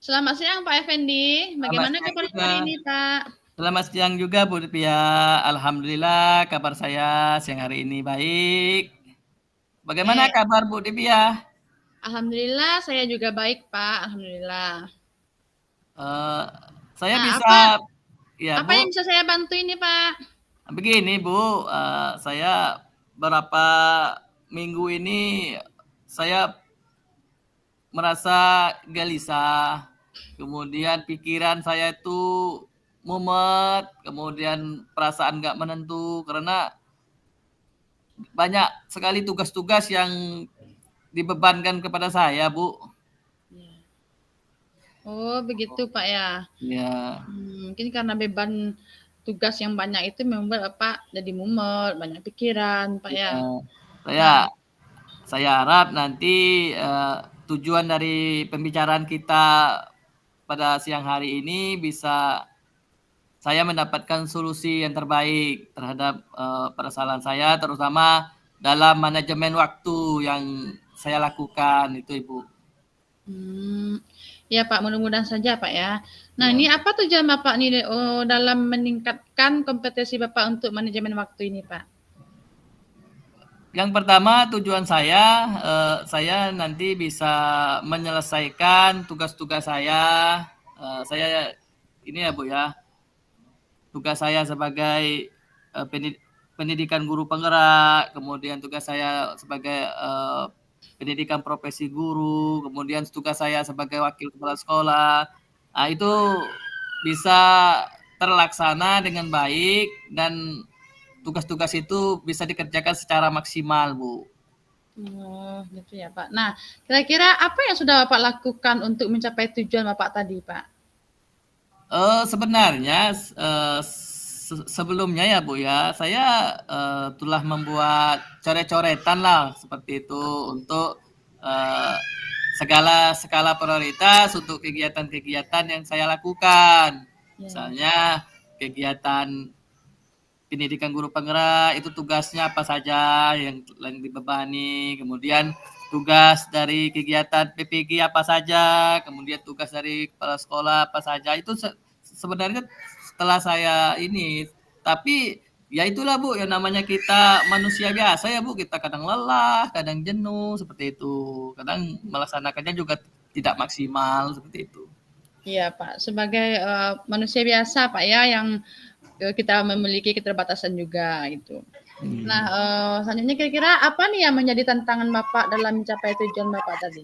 Selamat siang Pak Effendi. Selamat Bagaimana siang kabar juga. hari ini Pak? Selamat siang juga Bu Pia. Alhamdulillah kabar saya siang hari ini baik. Bagaimana Eh, kabar Bu Pia? Alhamdulillah saya juga baik Pak. Alhamdulillah. Eh, saya Nah, bisa, apa ya apa Bu, yang bisa saya bantu ini Pak? begini Bu, saya beberapa minggu ini saya merasa gelisah, kemudian pikiran saya itu mumet, kemudian perasaan nggak menentu karena banyak sekali tugas-tugas yang dibebankan kepada saya, Bu. Oh begitu Pak ya. Ya, Mungkin karena beban tugas yang banyak itu membuat Bapak jadi mumet, banyak pikiran Pak ya. ya. Saya Nah, saya harap nanti tujuan dari pembicaraan kita pada siang hari ini bisa saya mendapatkan solusi yang terbaik terhadap permasalahan saya, terutama dalam manajemen waktu yang saya lakukan itu, Ibu. ya Pak, mudah-mudahan saja Pak ya. Nah, Ya. ini apa tujuan Bapak nih dalam meningkatkan kompetensi Bapak untuk manajemen waktu ini Pak? Yang pertama tujuan saya nanti bisa menyelesaikan tugas-tugas saya. Saya ini ya Bu ya, tugas saya sebagai pendidikan guru penggerak, kemudian tugas saya sebagai pendidikan profesi guru, kemudian tugas saya sebagai wakil kepala sekolah. Nah, itu bisa terlaksana dengan baik dan tugas-tugas itu bisa dikerjakan secara maksimal, Bu. Oh, gitu ya, Pak. Nah, kira-kira apa yang sudah Bapak lakukan untuk mencapai tujuan Bapak tadi, Pak? Sebenarnya sebelumnya ya Bu ya, saya telah membuat coret-coretan lah seperti itu untuk uh, segala skala prioritas untuk kegiatan-kegiatan yang saya lakukan. Ya. Misalnya kegiatan pendidikan guru penggerak itu tugasnya apa saja yang dibebani, kemudian tugas dari kegiatan PPG apa saja, kemudian tugas dari kepala sekolah apa saja, itu sebenarnya setelah saya ini, tapi ya itulah Bu, yang namanya kita manusia biasa ya Bu, kita kadang lelah, kadang jenuh, seperti itu, kadang melaksanakannya juga tidak maksimal, seperti itu. Iya, Pak. Sebagai manusia biasa, Pak ya, yang kita memiliki keterbatasan juga gitu. Nah, selanjutnya kira-kira apa nih yang menjadi tantangan Bapak dalam mencapai tujuan Bapak tadi?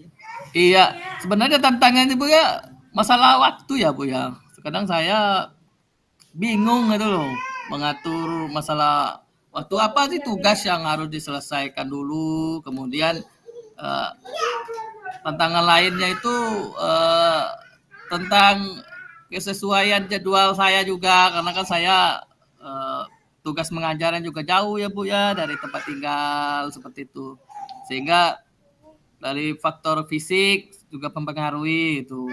Iya, sebenarnya tantangannya Bu ya masalah waktu ya Bu ya. Kadang saya bingung gitu loh mengatur masalah waktu, apa sih tugas yang harus diselesaikan dulu, kemudian eh, tantangan lainnya itu eh, tentang kesesuaian jadwal saya juga, karena kan saya eh, tugas mengajarnya juga jauh ya Bu ya dari tempat tinggal seperti itu, sehingga dari faktor fisik juga mempengaruhi itu.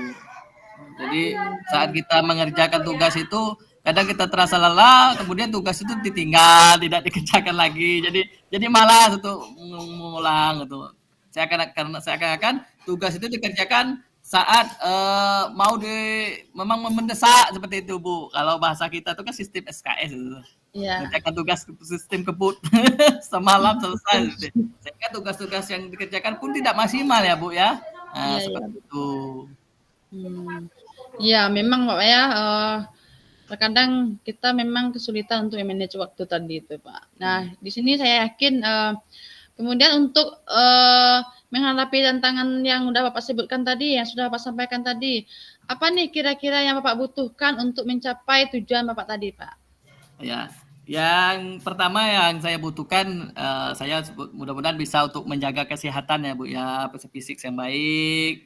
Jadi saat kita mengerjakan tugas itu kadang kita terasa lelah, kemudian tugas itu ditinggal, tidak dikerjakan lagi. Jadi malas untuk mengulang gitu. Karena seakan-akan tugas itu dikerjakan saat memang mendesak seperti itu Bu. Kalau bahasa kita itu kan sistem SKS itu. Iya. Mengerjakan tugas sistem kebut semalam selesai. Sehingga tugas-tugas yang dikerjakan pun tidak maksimal ya Bu ya. Nah, Iya, iya. seperti itu. Iya, memang Pak ya, terkadang kita memang kesulitan untuk manage waktu tadi itu, Pak. Nah, di sini saya yakin kemudian untuk menghadapi tantangan yang sudah Bapak sebutkan tadi, yang sudah Bapak sampaikan tadi, apa nih kira-kira yang Bapak butuhkan untuk mencapai tujuan Bapak tadi, Pak? Ya, yang pertama yang saya butuhkan, saya mudah-mudahan bisa untuk menjaga kesehatan ya Bu ya, fisik yang baik,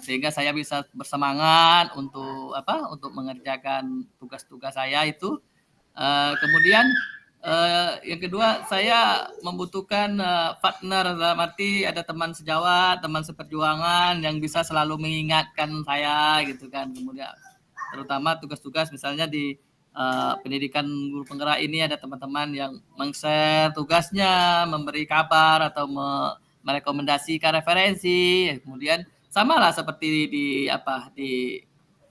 sehingga saya bisa bersemangat untuk untuk mengerjakan tugas-tugas saya itu. Kemudian yang kedua saya membutuhkan partner, dalam arti ada teman sejawat, teman seperjuangan yang bisa selalu mengingatkan saya gitu kan. Kemudian terutama tugas-tugas misalnya di pendidikan guru penggerak ini ada teman-teman yang meng-share tugasnya, memberi kabar atau merekomendasikan referensi. Kemudian sama lah seperti di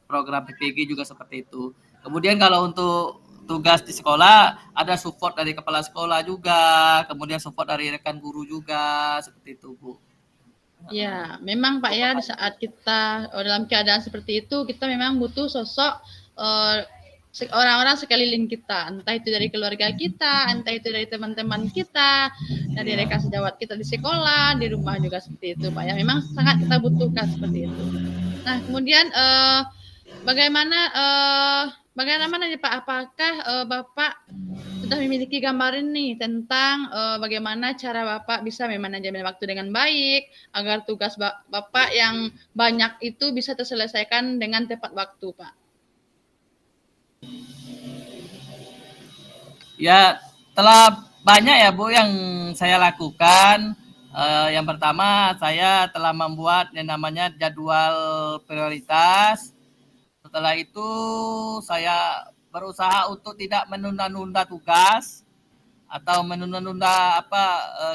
program PPG juga seperti itu. Kemudian kalau untuk tugas di sekolah ada support dari kepala sekolah juga, kemudian support dari rekan guru juga seperti itu, Bu. Ya, memang Pak ya di saat kita dalam keadaan seperti itu kita memang butuh sosok orang-orang sekeliling kita, entah itu dari keluarga kita, entah itu dari teman-teman kita, dari rekan sejawat kita di sekolah, di rumah juga seperti itu Pak ya. Memang sangat kita butuhkan seperti itu. Nah, kemudian bagaimana nih Pak? Apakah Bapak sudah memiliki gambaran nih tentang bagaimana cara Bapak bisa memanajemen waktu dengan baik agar tugas Bapak yang banyak itu bisa terselesaikan dengan tepat waktu, Pak? Ya, telah banyak ya Bu yang saya lakukan. Yang pertama saya telah membuat yang namanya jadwal prioritas. Setelah itu saya berusaha untuk tidak menunda-nunda tugas atau menunda-nunda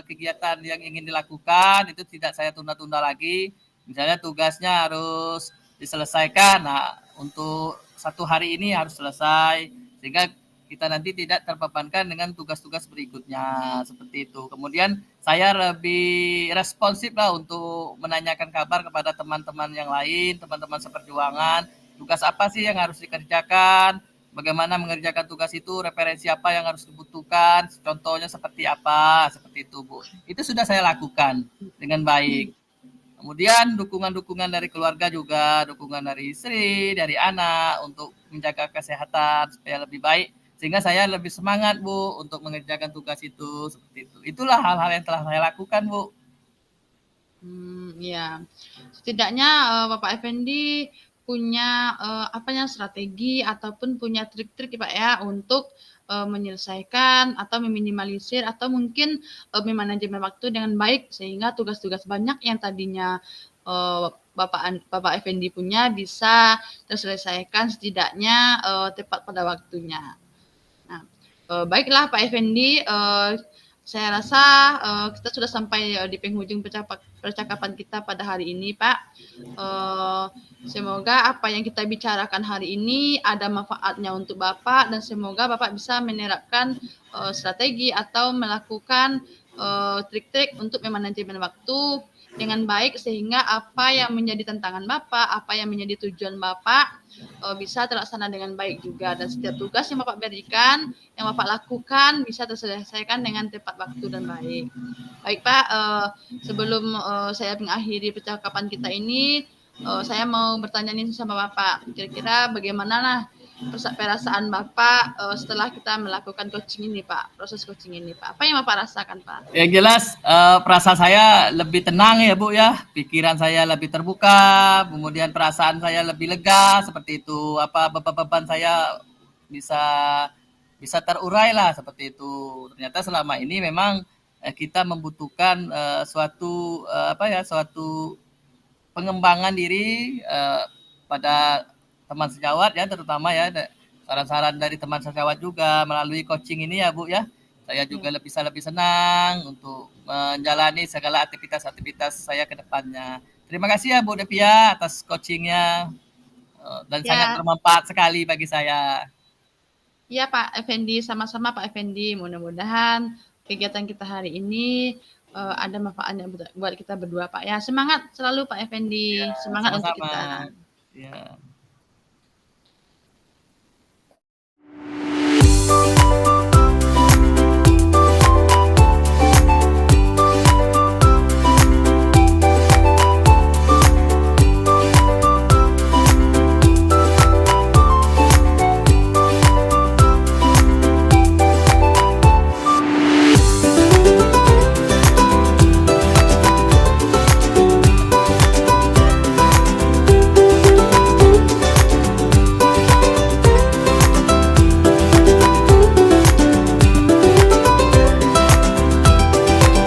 kegiatan yang ingin dilakukan, itu tidak saya tunda-tunda lagi. Misalnya tugasnya harus diselesaikan, nah untuk satu hari ini harus selesai, sehingga kita nanti tidak terbebankan dengan tugas-tugas berikutnya seperti itu. Kemudian saya lebih responsif lah untuk menanyakan kabar kepada teman-teman yang lain, teman-teman seperjuangan, tugas apa sih yang harus dikerjakan, bagaimana mengerjakan tugas itu, referensi apa yang harus dibutuhkan, contohnya seperti apa, seperti itu Bu. Itu sudah saya lakukan dengan baik. Kemudian dukungan-dukungan dari keluarga juga, dukungan dari istri, dari anak untuk menjaga kesehatan supaya lebih baik, sehingga saya lebih semangat Bu untuk mengerjakan tugas itu seperti itu. Itulah hal-hal yang telah saya lakukan Bu. Ya, setidaknya Bapak Effendi punya strategi ataupun punya trik-trik Pak ya untuk menyelesaikan atau meminimalisir atau mungkin memanajemen waktu dengan baik sehingga tugas-tugas banyak yang tadinya Bapak Effendi punya bisa terselesaikan setidaknya tepat pada waktunya. Nah, baiklah Pak Effendi, saya rasa kita sudah sampai di penghujung percakapan kita pada hari ini, Pak. Semoga apa yang kita bicarakan hari ini ada manfaatnya untuk Bapak dan semoga Bapak bisa menerapkan strategi atau melakukan trik-trik untuk memanajemen waktu dengan baik sehingga apa yang menjadi tantangan Bapak, apa yang menjadi tujuan Bapak bisa terlaksana dengan baik juga dan setiap tugas yang Bapak berikan, yang Bapak lakukan bisa terselesaikan dengan tepat waktu dan baik. Baik Pak, sebelum saya mengakhiri percakapan kita ini, saya mau bertanya nih sama Bapak, kira-kira bagaimana lah perasaan Bapak setelah kita melakukan coaching ini Pak, proses coaching ini Pak. Apa yang Bapak rasakan Pak? Yang jelas perasaan saya lebih tenang ya Bu ya, pikiran saya lebih terbuka, kemudian perasaan saya lebih lega seperti itu. Beban saya bisa terurai lah seperti itu. Ternyata selama ini memang kita membutuhkan suatu pengembangan diri pada teman sejawat ya, terutama ya saran-saran dari teman sejawat juga melalui coaching ini ya Bu ya. Saya juga bisa lebih senang untuk menjalani segala aktivitas-aktivitas saya ke depannya. Terima kasih ya Bu Devia atas coachingnya dan sangat bermanfaat sekali bagi saya. Iya Pak Effendi, sama-sama Pak Effendi. Mudah-mudahan kegiatan kita hari ini ada manfaatnya buat kita berdua Pak ya. Semangat selalu Pak Effendi, semangat sama-sama untuk kita. Ya.